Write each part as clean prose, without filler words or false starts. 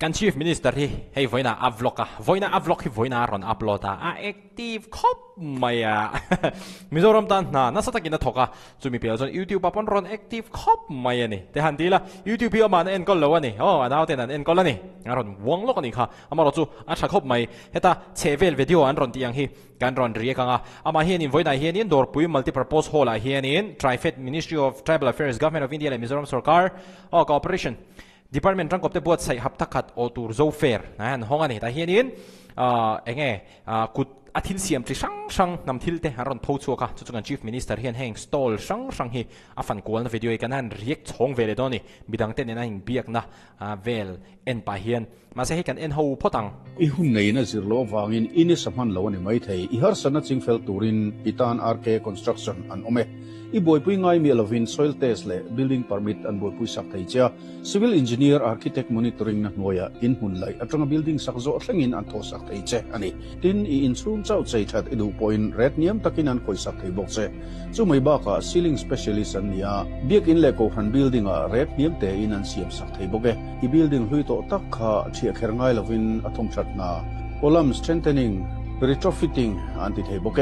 กัน Chief Minister ที่ให้ไว้น่ะอัพล็อกอะไว้น่ะอัพล็อกที่ไว้น่ะรอนอัพโหลดอะactive ครบไม่อะมิโซรัมตันน่าสักกินน่ะถกอะจะมีเปลี่ยนจน YouTube ปั๊บรอน active ครบไม่อะนี่แต่หันดีละ YouTube พี่เอามาเอ็นก็แล้ววะนี่อันนั้นเอาแต่นั้นเอ็นก็แล้วนี่รอนวงล็อกนี่ค่ะเอามาเราจูอัดชักครบไม่เฮต้าเชฟเวลวิดีโออันรอนที่ยังฮีการรอนเรียกกันอะเอามาเฮียนินไว้น่ะเฮียนินดอร์ปุย multi-purpose hall เฮียนิน Tri-Fed Ministry of Tribal Affairs Government of India และ Mizoram Sarkar cooperation Department รังกบแต่บวชใส่หับทักขัดโอตูโซเฟร์นะห้องอันนี้แต่เฮียนินกุดอาทิตย์เสียมที่ช่างนำทิลเตะรอนพูดชัวค่ะจุดกัน Chief Minister เฮียนแห่งสโตลช่างฮีอาฟันกวนวิดีโอกันนั่นเรียกช่องเวลดอนี่บิดังเต้นนั่นเบียกนะเวลเอ็นไปเฮียนมาเสียกันเอ็นหูพอตังอีหุ่นในน่ะสิโลวางอินสมันโลนี่ไม่ไทยอีฮาร์สันนัดจิงเฟลตูรินอิตานอาร์เคคอนสตรักชั่นอันอเมอีบอยปุยง่ายมีลวิน soil test เลย building permit อันบอยปุยสักไทยเจ้า civil engineer architect monitoring นักหน่วยอินหุ่นเลยอัตรา building สักโซ่ทั้งอินอันโทสักไทยเจ้าอันนี้ทินอีอินซูมเจ้าใจชัดอีดู point red เนียมตะกินอันคอยสักไทยบอกเจ้าจู่ไม่บ้าค่ะ ceiling specialist อันนี้เบียกอินเล็กโอฟัน building red เนียมแต่อินอันเสียมสักไทยบอกอี building ลุยโตตักค่ะเชียร์แค่ง่ายลวินอัตมชัดนา column strengthening retrofitting อันที่ไทยบอก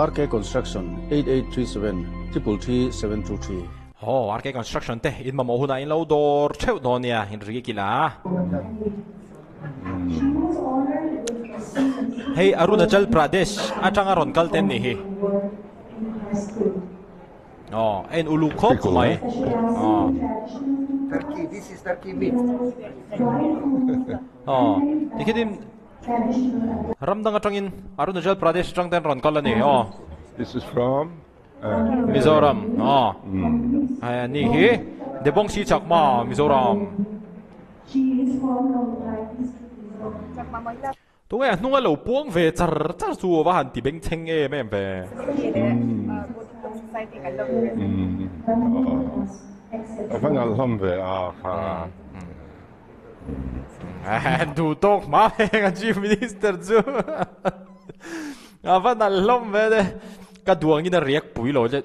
RK construction 8837 RK Construction เตะอินมาโมหุนาอินเราดอร์เชลโดเนียอินรีกิลาเฮ้ยอรุณาจัลประเทศอาจารย์อรุณกัลเต็มนี่เฮ้เอ็นอุลุคบไหมTurkey, this is Turkey meat. ที่คิดดิมรำดังอาจารย์อินอรุณาจัลประเทศจังเต็นรอนกัลนี่This is from Mizoram นี่เฮ้เดบงชีจากมา Mizoram ตัวเองนุ่งเหล่าป้วงเวจร์สัวว่าหันตีเบงเชงแม่เวฟังอัลฮัมเวดูโต๊ะมาเองChief Minister จูฟังอัลฮัมเวเดก็ดวงนี่น่าเรียกปุ๋ยโหลจะ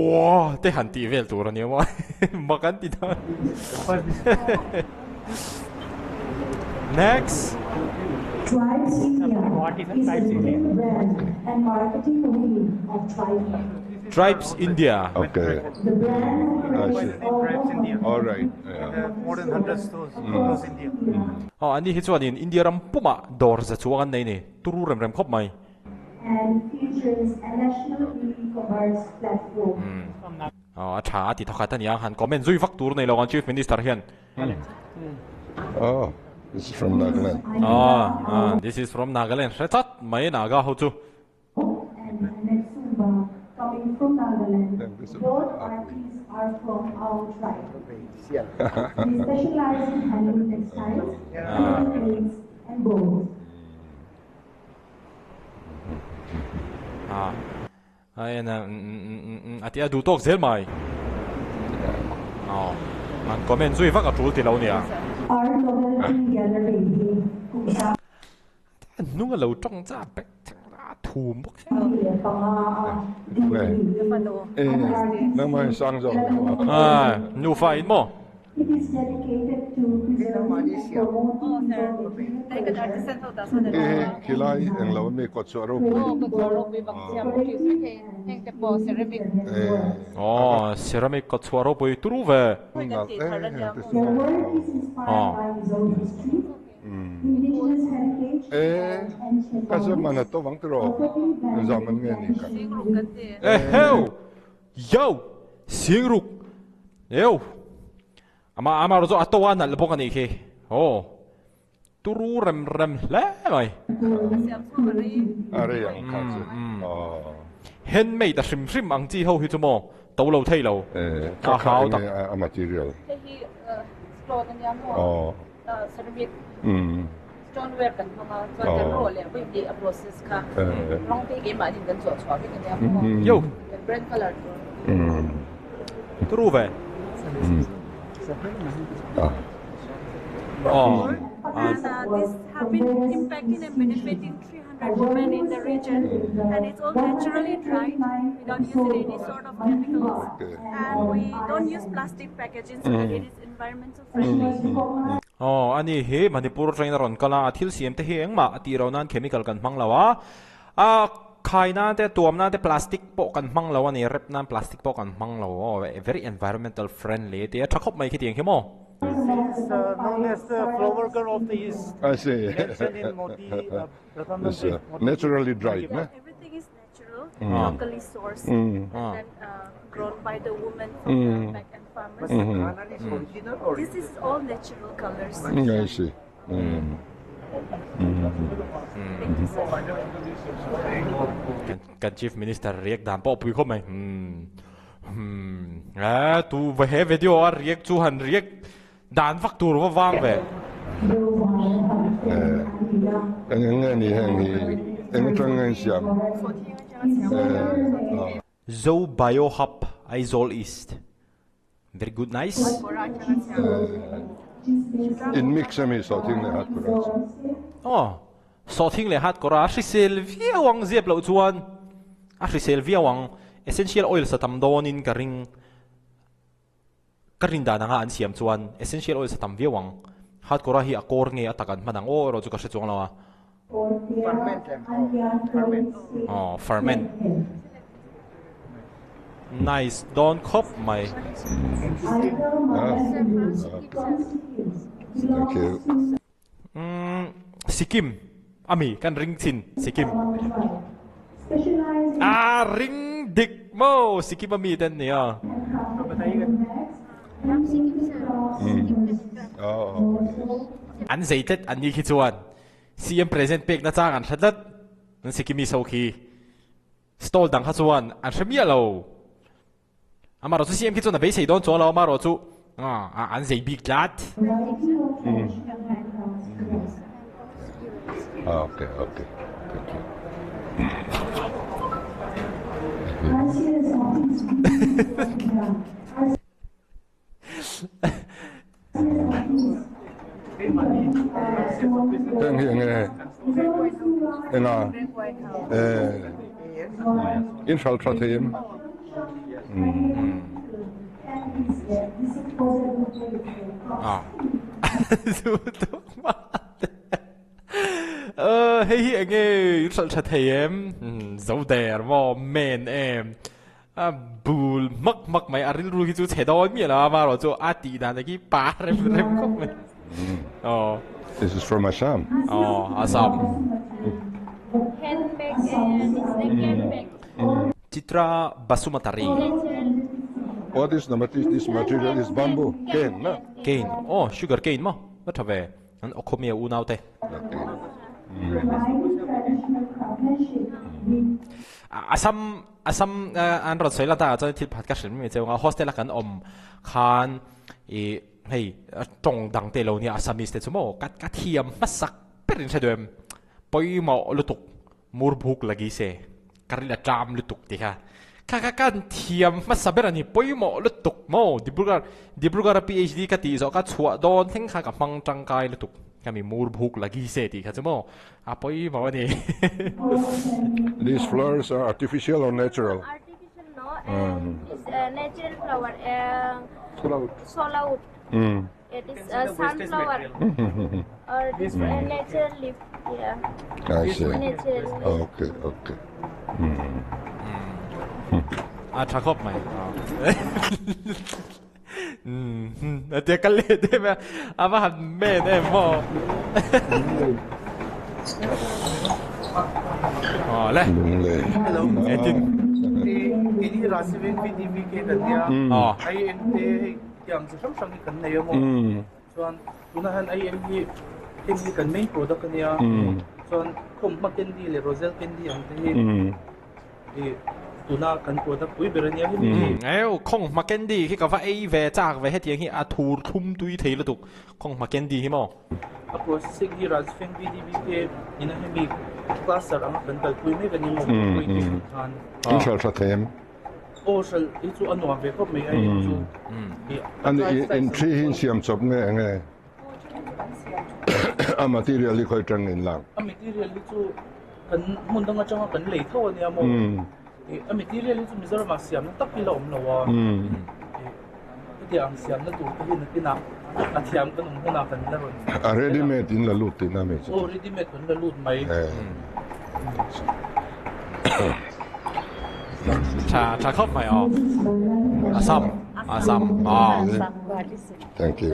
ว้าแต่หันตีเวลตัวนี้ว่ามากันตีได้ next Tribes India is a new brand and marketing wing of Tribes India Okay The brand Tribes India All right More than 100 stores across India. อันนี้ที่ส่วนนี้อินเดียรำปุ๊บดอร์จะช่วงไหนนี่ตุรุเร็มครบไหมand features a national e-commerce platform. ชาติทอดกันยังหันคอมเมนต์ซุยฟักตูร์ในโลก Chief Minister เฮียน Oh This is from Nagaland This is from Nagaland ชัดไม่นาก้าเขาจู And Metsumba coming from Nagaland. Both parties are from our tribe. We specialize in handling textiles, plates, and bowls. ไอ้น่ะอาทิตย์ดูโต๊ะเสียไหมมันคอมเมนต์ซุยฟักกับจูที่เราเนี่ยนุ่งเราจ้องจ้าเป็ดถูมบอกใช่ไหมนั่งมาสร้างจงนูไฟมั้งIt is dedicated to preserving and promoting คิไลเองเราไม่กดสวรุปเซรามิกก็ชัวร์เราไปตรูเว The work is inspired by Mizo history, indigenous heritage, and ancient ก็จะมันตัววังตรอจำมันเงี้ยนี่กันเฮ้ยโย่เสียงรุกอามาเราจะอัตวันนั่นเลยพวกกันอีกตรูเร็มแล้วไหมอะไรอย่างนั้นเห็นไหมแต่ชิมอังจีเขาหิจโมตัวเราเท่เราเขาตักmaterial เซรามิกstoneware กันเข้ามาส่วนจะรู้เลยว่ามี process ค่ะลองไปเก็บมาถึงกันสวยๆเป็นกันเนี่ยเป็น brand color ตรูเวThis have been impacting and benefiting 300 women in the region, and it's all naturally dried. We don't use any sort of chemicals, and we don't use plastic packaging, so that it is environmental friendly. อันนี้เฮ้มันนี่ปูรtrainรอนก็ละทิลเสียมแต่เฮงมาตีเรานั้นเคมีกันมังแล้ววะขายนั่นแต่ตัวนั่นแต่พลาสติกโปกันมังแล้ววันนี้เรปนั่นพลาสติกโปกันมังแล้ว very environmental friendly แต่ถ้าครบไม่คิดยังเข้มอ This is known as the flower girl of the East. I see. Mentioned in Modi, Pradhan It's Mantri, Modi naturally dried, no? Everything is natural, locally sourced, and then grown by the women from the back end farmers. But the Ghana is original or This is all natural colors. I see. Thank you so much. กัน Chief Minister เรียกด่านป้อปุยเข้าไหมตูไปเห็นวิดีโอเรียกจูหันเรียกด่านฟักตูหรือว่าว่างแบบอันนี้นี่อันนี้ตรงนี้สิครับZo Bio Hub Aizol East very good nice in mix mi sorting le hat kuras sorting le hat kuras risel via wang ziep lo chuan risel via wang essential oil sa tamdonin karing da nga an siam chuan essential oil sa tam via wang hat kora hi akor nge atakan manang ro chu ka se chuang lawa ferment nice don't cop my thank you Sikkim ami kan ring chin Sikkim ring dik mo Sikkim ami den ne an zeitet an ni khi chuan CM present pek na chang an thlat nan Sikkim so khi stall dang kha chuan an hramia lo amaro chu CM khi chuan na be sei don chu lo amaro chu an zei big lat okay thank you Teng hi infiltrateim hey anh ơi thật thầy em dấu đè mà men em bùl mắc mày ăn rú cái chú chế đói miệng là mà rồi chú ăn tí đàn cái bà rem không mày This is from Assam. Assam. Handbag and it's like handbag. Chitra Basumatari. What is this material is bamboo cane, no? Cane. Sugar cane mo. What have I? An okomia unaute. Assam an rot soila ta cho thil phat ka shin mi cheu nga hostel la kan khan hey tong dang te lo ni Assamese te chumo ka thiam masak perin sedem poimo lutuk murbuk lagi se karila tram lutuk ti kha kan thiam masaberani poimo lutuk mo dibrugar PhD ka ti zo ka chua don theng kha ka mang tangkai lutuk kami murbuk lagi se ti kha chumo poimo ni These flowers are artificial or natural? Artificial no, and it's a natural flower. Solar. It is a sunflower or this natural leaf. Yeah. I see. Natural leaf. Okay. Khawp mày. Tiệc cái lệ thế mà mà hẳn mệt em mò. Lệ. Hello. Ini rasivin PDB ke kanya. Ay ente yang sam kan na mo. Soan unahan ay ente kan main product kanya. Soan kung makendi le rosel candy ang te. Tuna kan product pui beranya hi. Không makendi khi ka fa ai về chak về hết tiếng hi thur thum tui thei lu tuk. Không makendi hi mo. Processing hi rasivin PDB ke ina hi cluster ang kan pui me ganyan mo pui kan. Infiltrateim. Shall itu anu ave ko may ay itu. And in tree hin siam chop nge a material li khoi tang in lang. A material itu kan mundang nga chang kan lei thaw niya mo. A material itu Mizoram siam tak pila lawa. Iti ang siam na tu hin na Atiam kan huna kan larun. Ready made in la lut in ame. Oh, ready made kan lalut mai. Cha khawp mai oh. Assam. Oh. Thank you.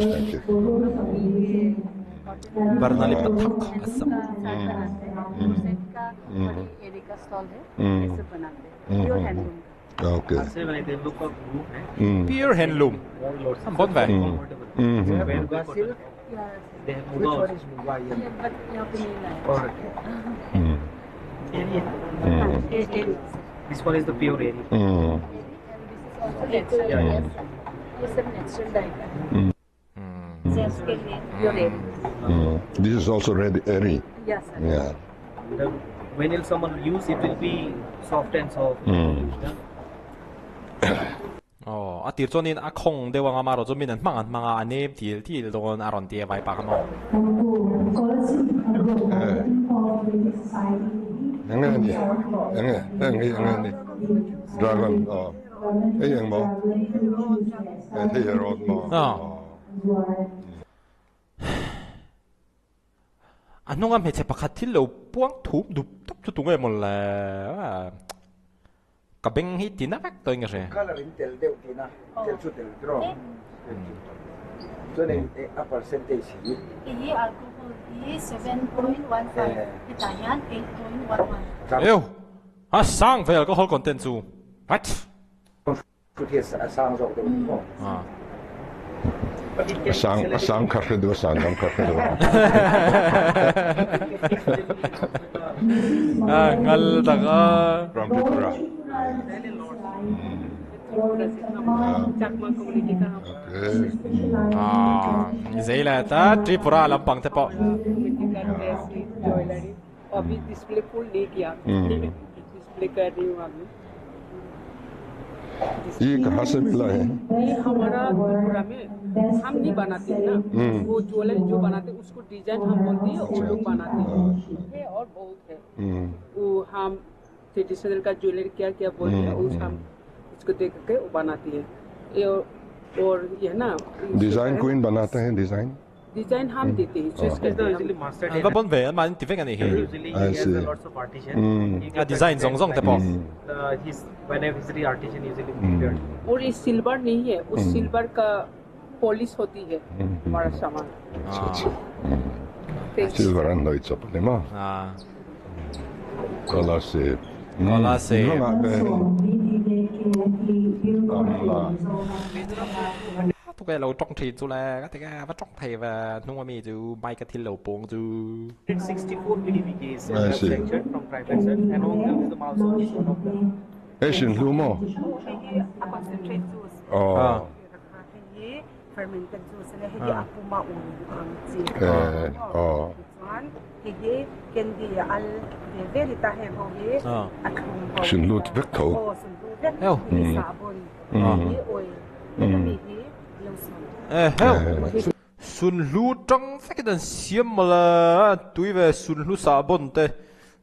Bernali pathak Assam. Okay. Pure handloom. Bon vậy. This one is the pure area. It's a natural diamond. This is also ready airy. Yes, sir. Yeah. When will someone use it will be soft and soft. Atir cho nên không đều nga maro cho mình mga anh em thì doon aron tie vai pa kamo. Yang ni. Dragon. Yang mo. Thì rồi mo. Ano nga may sepakatil lo puang thup dup tap chu tungay mo la. Kabeng hit na vak to nga siya. Color intel deu tina, tel chu tel draw. So a percentage hi. Iyi alcohol is 7.15. Italian 8.11. Ew. Sang về alcohol content chu. What? Chu thiệt sang rồi đâu mo. Sang cà phê do. Ngal daga. From Tripura. Okay. Zai la ta Tripura lampang te po. अभी display full नहीं किया डिस्प्ले कर रही हूँ अभी ये कहाँ से मिला है? ये हमारा त्रिपुरा में हम नहीं बनाते हैं ना वो ज्वेलरी जो बनाते हैं उसको डिजाइन हम बोलते हैं वो लोग बनाते हैं और बहुत है वो हम ट्रेडिशनल का ज्वेलरी क्या क्या बोलते हैं उस हम उसको देख के वो बनाती है और ये ना डिजाइन क्वीन बनाते हैं डिजाइन हम देते हैं चूज करते हैं Usually master Ba bon ve man ti veng ani he. usually he has lots of partition. Design zong te po. His whenever he's the artisan usually prepared. और ये सिल्वर नहीं है उस सिल्वर का पॉलिश होती है हमारा सामान Silver and lights up ni ma. Kola se. Tụi cái lầu trong thì chú là cái cái bắt trong thầy và nung mi chú bay cái thiên lầu buông chú. 64 PDV is I see. section from private sector and among them is the Mizo is one of them. Asian lumo. concentrate juice ये fermented juice है ये आपको माउन ये candy al very tahe ho ye Asian lut vekto. sabon ये oil ये lotion Sun lu trong phải cái đàn xiêm mà là túi về sun lu sabon te,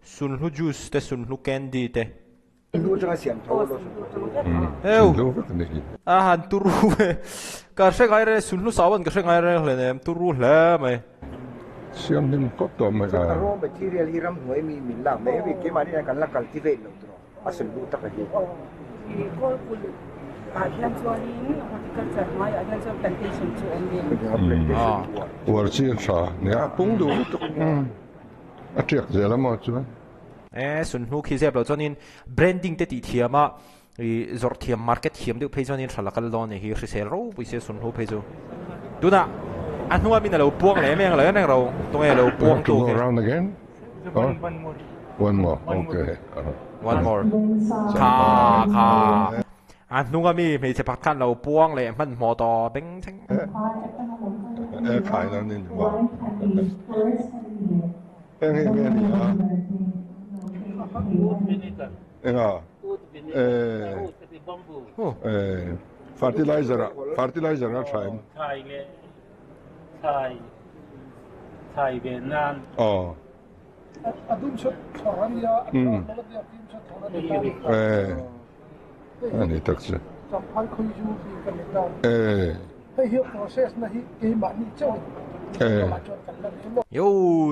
sun lu juice te, sun lu candy te. Lu chang siam tho lo. Han turu về, cả sẽ ngay rồi sun lu sabon cả sẽ ngay rồi là em turu là mày. Siam nim kot to ma So ka. raw material hiram hoi mi mila me vi ke mani kan la cultivate lo tro. Asul lu tak hi. ये कोई कुल आदिवासी horticulture हमारे आदिवासी plantation जो होंगे War chi cha. Ne pung du. A triak zela mo chu. Sun lu khi xếp rồi cho nên branding te ti thiam mà, rồi thiam market thiam được phải cho nên là cái lo này hi sẽ rau bây giờ sun lu phải cho. Đúng à? Anh nói mình là lâu buông lại mấy người này rồi, tôi là lâu buông To go tu. around again? One more. Okay. One more. Kha. Anh nói mình sẽ bắt khăn lâu buông lại mình mò to bánh thang. Khai na nin wa. Ang hi me ni ha. Nga. Fertilizer na try. Thai Việt Nam. Ani tak se. ให้เฮีย process นะฮิเกมนี้เจ้ามาจนกันแล้วนี่ 哟，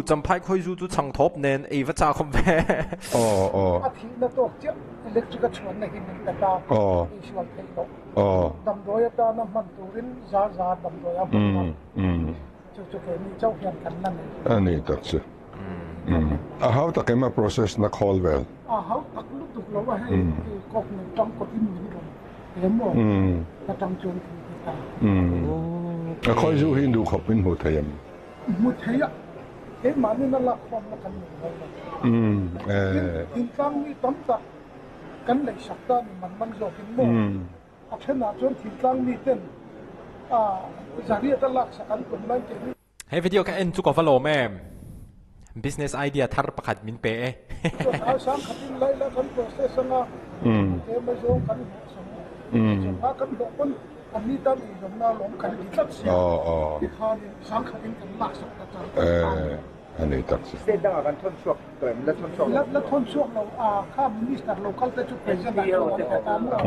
真派开出都长 top 呢，不咋咁咩？อาทิตย์นั้นตัวเจ้าอิเล็กทริกชวนในหินแต่ตาอิชวันเทโลดำโดยตาน้ำมันตูรินซาดำโดยจุดๆนี้เจ้าเฮียนกันนั่นเองอันนี้ตัดสิเขาตะเกียบมา process นัก call well เขาตักลุกตุกแล้วว่าให้กบหนึ่งจังกดอินนี่กันเห็นบ่กระจังจวนถึงตาค่อยสู้หินดูขบเป็นหัวเทียมมุดเทียเห็นมานี่นั่นละความมากันหนึ่งเลยหินตั้งนี่ตั้มตักกันเลยสักตานี่มันโจกินบ่อาเช่นนั้นจนหินตั้งนี่เต้นจะเรียกตลักสักกันคนไม่เก่งให้วิดีโอแค่เอ็นจุกอฟโลแม่ business idea ทาร์ประคัดมินเป้เอาสามขัดมินไล่แล้วกัน process นะเอ็มไม่โจกันถ้ากันหลงคนอันนี้ตั้งอีกหน้าหลงกันอีกสักสิ่งที่ข้านี่สามขัดมินกันลักสักตาอันนี้ตัดสิเส้นดังกันทนช่วงเกิดและทนช่วงและทนช่วงเราข้ามมินิสเตอร์โลคอลแต่จุดเป็นยังไงเราจะตามเรา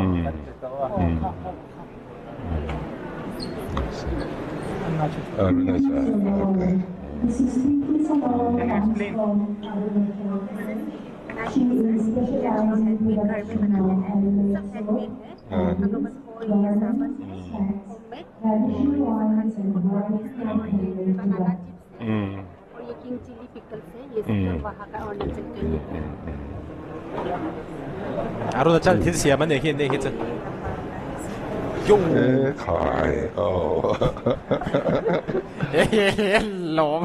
King chili pickles है ये सब वहाँ का ऑनर सकते हैं आरोना चल ठीक से यामन देखिए देखिए यो खाए लॉम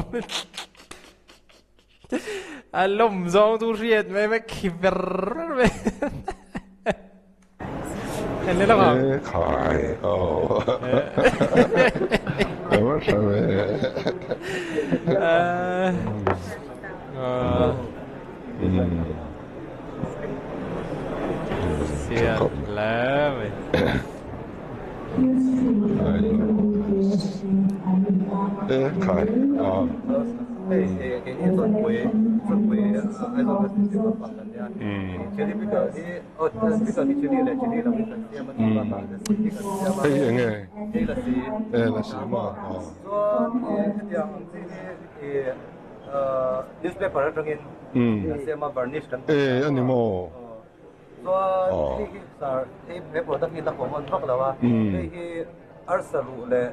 लॉम जोंग तू रियत में खिबर में खाए Apa sabe? Siap lah. Khai. Cái tuần cuối ai rồi mình sẽ có phần nha. Chỉ đi bây giờ thì chỉ đi là mình sẽ mà đi vào cái gì nghe? Đây là gì? Là gì mà? Cho thì thì newspaper ở trong in sẽ mà varnish kan. Anh em mo. Cho thì cái paper đó mình đã có một thóc làว่าcái arsalu le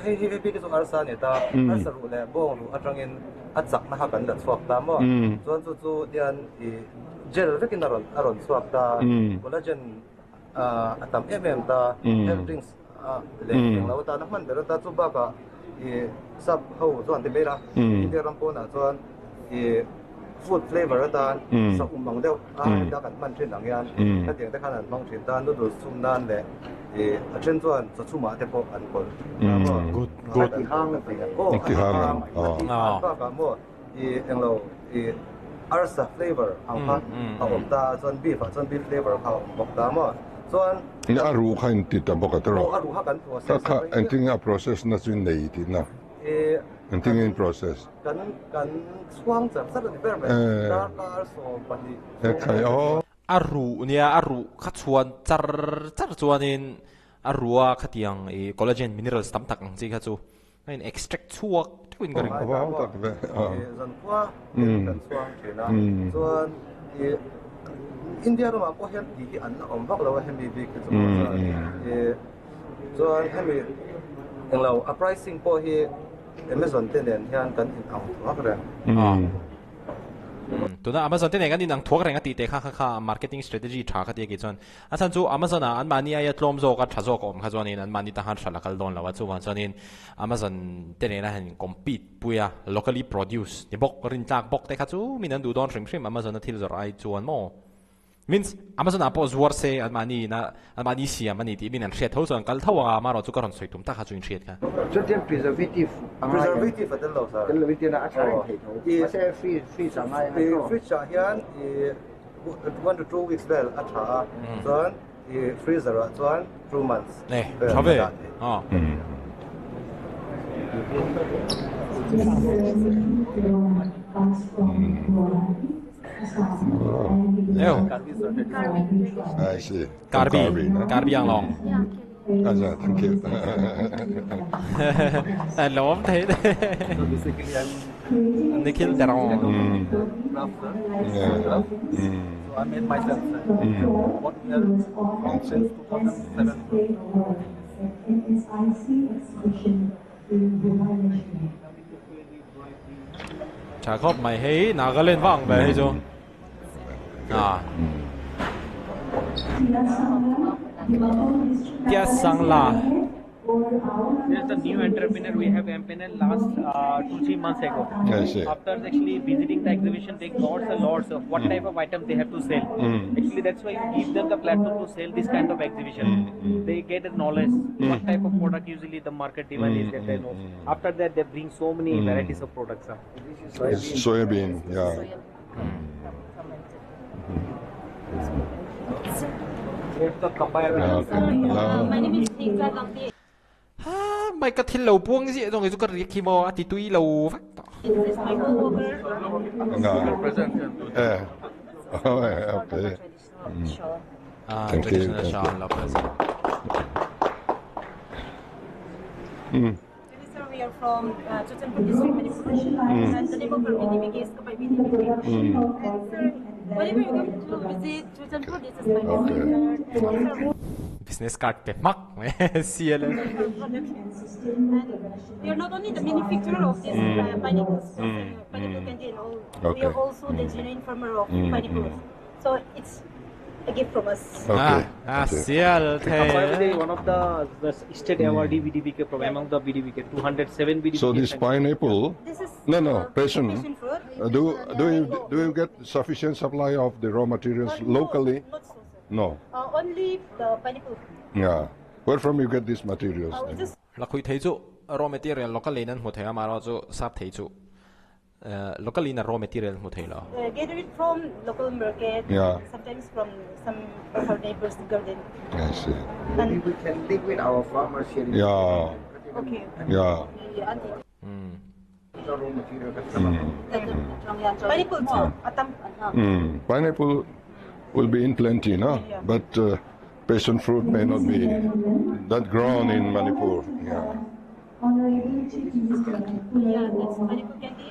ให้พี่ก็ส่งอาร์ซาเนี่ยตาอาร์ซารุเลยบ่งรู้อัตรังเงินอัดจักนะฮะกันดัดสวกตามว่าส่วนจู่ๆเดียนเจลเวกินอารอนสวกตาโคลลาเจนอัตามเอ็มตาเฮลดริงส์เลยอย่างเราตาน้ำมันเดี๋ยวตาจุบบ้าก็ซับเขาส่วนที่เบล่าที่เดียรัมโปน่ะส่วนฟูดเฟลเวอร์ตาสักบังเดียวดากันมันเช่นหลังยันถ้าเดียงได้ขนาดมองเช่นตาดูดูซุ่มด้านเลยเช่นส่วนจะชุ่มมาเทปอันคนgood ที่ห้างนั่นเองที่ห้างก็แบบว่าอย่างเราอาร์ซ่าเฟลเวอร์เอาพัดเอาอมตาส่วนบีฟเฟลเวอร์เขาบอกตามว่าส่วนนี่อารูขันติดแต่บอกกันหรออารูขันตัวก็อันที่งา process นั่นส่วนไหนที่น่ะอันที่งาน process กันช่วงจับสักนิดเดียวแบบการสอบปฏิใครอ๋ออารูเนี่ยอารูขัดชวนจัดชวนนี่อารูว่าขัดยังคอลลาเจนมินเนอรัลสตัมตักจริงๆขัดชูนี่ extract ชั่วที่คุณกำลังว้าวตักเลยส่วนว่ากันช่วงเช่นนั้นส่วนอินเดียเราก็เห็นที่อันนั้นพวกเราเห็นดีๆคือส่วนเห็นมีอย่างเรา pricing พอที่Amazon เต้นเฮียนกันเอาว่ากันตัวนั้น Amazon เต้นกันนี่นังทัวร์กันกันตีเตะข้า marketing strategy ช้ากันตีกี่จวนอาจารย์จู Amazon อันมันนี่ยัดลมโซกันช้าโซกันข้าจวนนี่อันมันนี่ทหารฉลาดกันโดนแล้วว่าจูวันจวนนี่ Amazon เต้นนะเห็น compete ปุย locally produce นี่บอกรินจากบอกแต่ข้าจูมีนันดูดอนชิม Amazon นั่นที่เราไอ้จวนโม่ means Amazon อ่ะพอจวดเซ่อันมันนี่เสียมันนี่ที่มีนันเชียร์เท่าส่วนกันเท่าว่ามาเราจูกันสวยตุ้มตาข้าจูนเชียร์กันจนเทียน preservative อันนั้นเราใช่preservative นะอาจารย์ไม่ใช่ฟรีสมัยนะฟรีจะเฮียน1 to 2 weeks แล้วอาจารย์ส่วนfreezer ส่วน2 months เนี่ยชอบเลยอ๋อเร็วการบียังลอง Thank you. Lốm thế đấy. So basically, They kill their own. rough, so I made myself. What we are from since 2007. Chả khóc mày hí nào có lên vọng về hay chưa? Tia sang la. There's the new entrepreneur we have campaign last 2-3 months ago. After actually visiting the exhibition, they got a lots of what type of items they have to sell. Actually, that's why we give them the platform to sell this kind of exhibition. They get a knowledge what type of product usually the market demand is that they know. After that, they bring so many varieties of products. Soybean, yeah. Here's the papaya. My name is Tingza Gangti. Mày có thiên lầu buông gì rồi người ta cái khi mà thì tuy lầu phát. This is my co-worker. Okay. Thank you. We are from Chotan District, Manipur. And the name of our BDBK is Kapai BDBK. Whenever you come to visit Chotan, this is my business. Business card pe mak CL. And we are not only the manufacturer of this pineapples, pineapple candy and all. We are also the genuine farmer of pineapples. So it's a gift from us. CL. One of the state awardee BDBK from among the BDBK 207 BDBK. So this pineapple, This is passion fruit. do you get sufficient supply of the raw materials locally? Not so, sir. No. Only the pineapple. Yeah. Where from you get these materials? Just Là khui thấy chỗ raw material locally nên một thằng mà nó chỗ sắp thấy chỗ locally là raw material một thằng là. gather it from local market. Yeah. Sometimes from some of our neighbors' garden. I see. And We can live with our farmers here. Yeah. okay. Yeah. We anti. The raw material. Pineapple too. Atam. Pineapple will be in plenty, no? But passion fruit may not be that grown in Manipur. Yeah. Yeah, that's pineapple candy.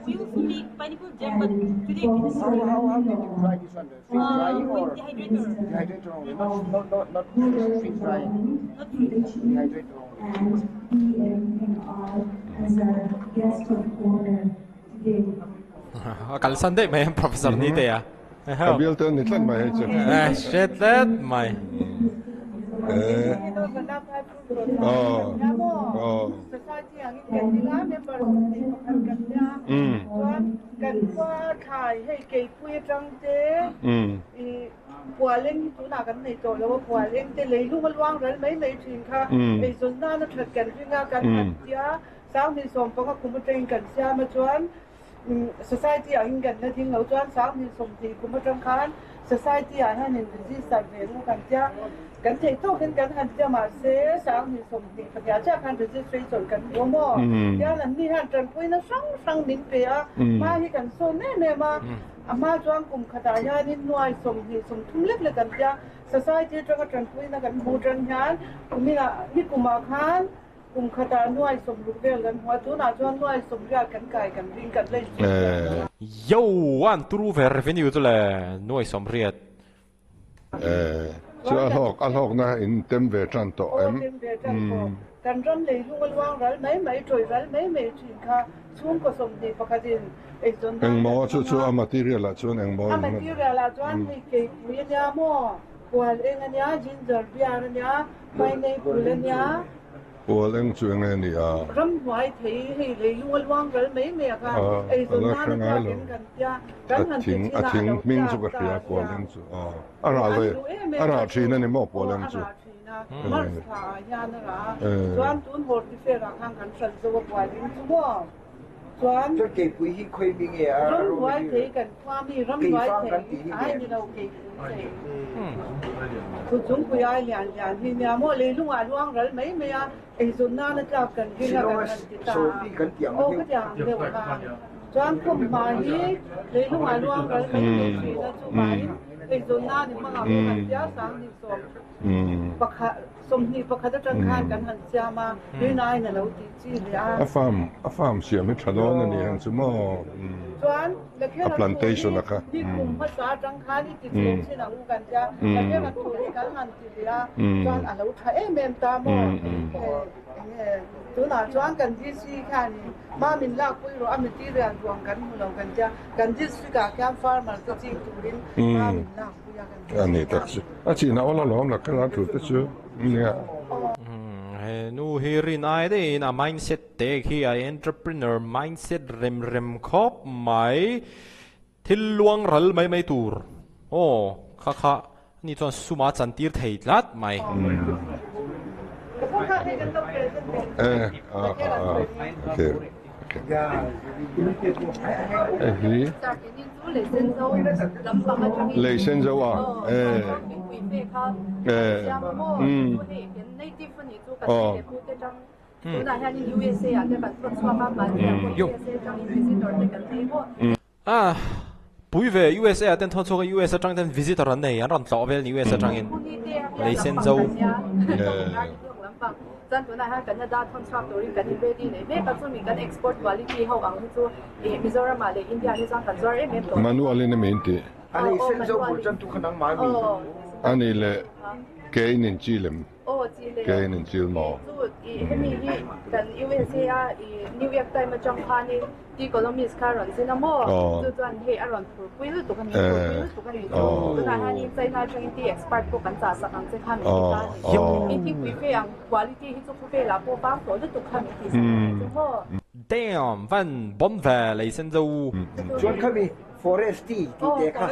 We also make pineapple jam, but today it is How did you try this one? Freeze drying or with dehydrator. dehydrator only? Not freeze drying. Not really. Dehydrator only. Kalsan đấy mấy professor ní thế à? Kabilton nitlan may hecho. Shit that my. Quả lên chú nào cần này rồi đâu quả lên để lấy luôn loang rồi mấy mấy chuyện khác để chúng ta nó thật cần riêng ra cần hạt giá sáng thì xong có các công ty cần xa mà choán society ở hình cần là thiên ngẫu choán sáng thì xong thì cũng có trong khán society ở hai nền gì sản về nó cần giá cần thể thao cần hạt giá mà sẽ sáng thì xong thì phải giá chắc hẳn thì sẽ rồi cần mua mò giá là đi hạt trần quay nó sang miếng bể mà thì cần số nè mà mà choán cùng khát ra nên nuôi xong thì xong thung lết là cần giá society trong cái trần quay nó cần mua trần nhán cũng như là đi cùng mà khán cùng khát nuôi xong lúc đấy gần hoa chú nào choán nuôi xong ra cần cài cần riêng cần lên Yo, one turu về revenue cho là nuôi sống riết. So alhok na in tem về trăn to em. Cần râm lấy luôn loang rồi mấy trời rồi mấy chuyện khác xuống có xong thì phải cái Ang mo cho material la cho ang mo. material la choán thì cái quý nhà mo quả anh nhà ginger beer nhà pineapple nhà Well, ang chuang na ni râm hoài thì lấy luôn loang rồi mấy mẹ cả rồi na nó ra đến gần nhà gần hẳn thì ating ming chu ka khia ko lang chu. Ara chi na ni mo po lang chu. Mars nhà nó là choán tuôn hột thì phải là hàng gần sân rồi quả đến chú mo choán cho kể quý hi khơi bị nghe râm hoài thì cần qua mi râm hoài thì ai như đâu kì chúng quý ai liền thì nhà mua lấy luôn loang rồi mấy mẹ ấy rồi na nó ra cần cái là cần thì ta so đi cần tiếng ô cái tiếng đều là Chuan khum ma hi le lu ma luang kal mai ni na chu ma hi ei zona ni ma ko kan tia sang ni so pakha som ni pakha ta tang khan kan han sia ma ni nai na lo ti chi le a farm sia me thadon ani han chu mo chuan le khe a plantation na kha ni kum pa sa tang khan ni ti chu chi na u kan ja le khe na tu ni kan han ti ya chuan a lo tha em ta mo tu na chuan kan ji si khan ni ma min la pui ro am ti ran ruang kan mu lo kan ja kan ji si ka kam farmer to chi tu rin ma min la pui ya kan ani tak si a chi na ola lom la kala tu te chu nia nu hirin ai de na mindset te khi ai entrepreneur mindset rem khop mai thil luang ral mai tur kha ni chon suma chan tir thei tlat mai okay lei sen zo à bùi về USA tên thôn số cái USA trang tên visitor này anh rõ về USA trang in lấy sen dâu dân tụi này Canada contract rồi cái này đi này mấy cái chỗ mình cái export quality hậu ang chỗ Mizoram mà India thì sang cái rồi em mà nu alin em inti anh sinh dâu của dân tụi khăn mang mi anh là cái nên chi lem cái nên chi mò kan USA New York Times mà trong khan đi economics karon sin amo tu tuan he aron pui lu tu kan tu na han in China chung ti expert ko kan cha sa kan che khan in ti pui fe ang quality hi chu fe la po pa so tu khan ti so damn van bon về lấy sen dâu chuan khami forest ti te kha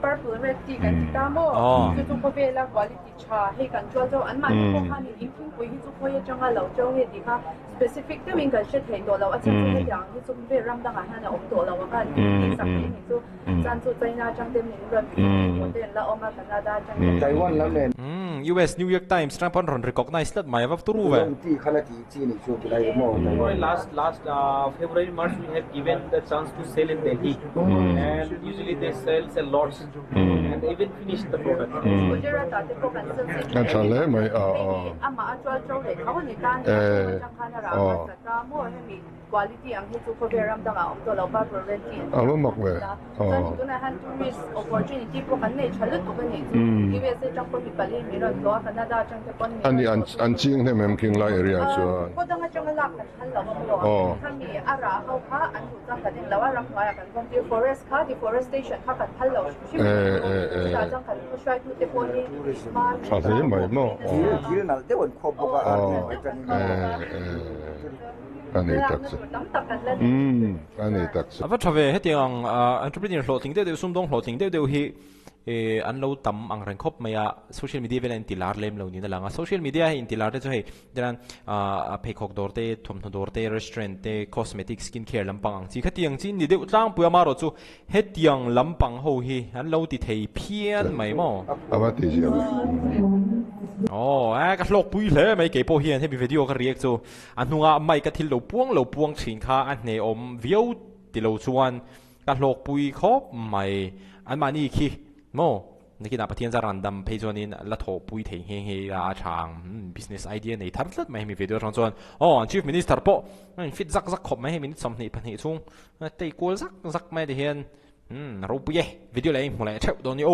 purple red tea kan ti ta mo chu chu ko ve la quality cha he kan chu zo an ma ko khan in pui pui hi chu ko ye changa lo chau he ti kha specific te min kan shet hen do lo a chu he yang hi chu ve ram da ha na om do lo wa kan ti sak ni chu chan chu China chang te min ram te la oma Canada chang Taiwan lam len US New York Times trang pon ron recognize lat mai va turu ve ti khala ti chi ni chu lai mo last February March we have given the chance to sell in Delhi and usually they sell lots and even finish the product anh trả lẽ mày quality ang hi chu ko veram da om to lo pa property alo mak ve tu na han tourist opportunity ko kan nei chalut ko kan nei USA chang ko mi pali mi ro lo Canada chang te pon ani an ching ne mem king lai area chu ko da nga chang la kan hal lo kan mi ara ho kha an tu chang kan lo ram wa kan kon ti forest kha di forestation kha kan hal lo shi sa chang kan ko shai tu te pon ni ma sa se mai mo ki na te won khop bo ka anh ấy thật sự anh ấy thật sự và trở về hết tiếng entrepreneur lộ tiếng đều xung đột lộ tiếng đều hi anh lâu tầm ang rèn khop mày social media về anh tilar lem lâu như là social media hi tilar thế thôi nên pay khóc đổ te thom thom đổ te restaurant te cosmetic skin care làm bằng chỉ hết tiếng chỉ đi đều trang bùa mà rồi chú hết tiếng làm bằng hậu hi anh lâu thì thấy phiền mày mò thì gì cái lộc bùi lẽ mấy cái bộ hiện hay bị video cái react chú anh hùng mấy cái thil lâu buông chín khá anh này view thì lâu chuan cái lộc bùi khóc mày anh mà ni khi mòนี่กินอาเทียนจะรันดัมเพย์จวนนี้ละทบปุยเทียงเฮียอาช่าง business idea ในทับลัดไม่มีวิดีโอทางจวนchief minister ปะฟิตซักขบไม่ให้มินิสำนีพันธุ์ชุ่งแต่กูซักไม่ได้เห็นรูปเย่วิดีโอเลยหมดเลยเช่าโดนนี่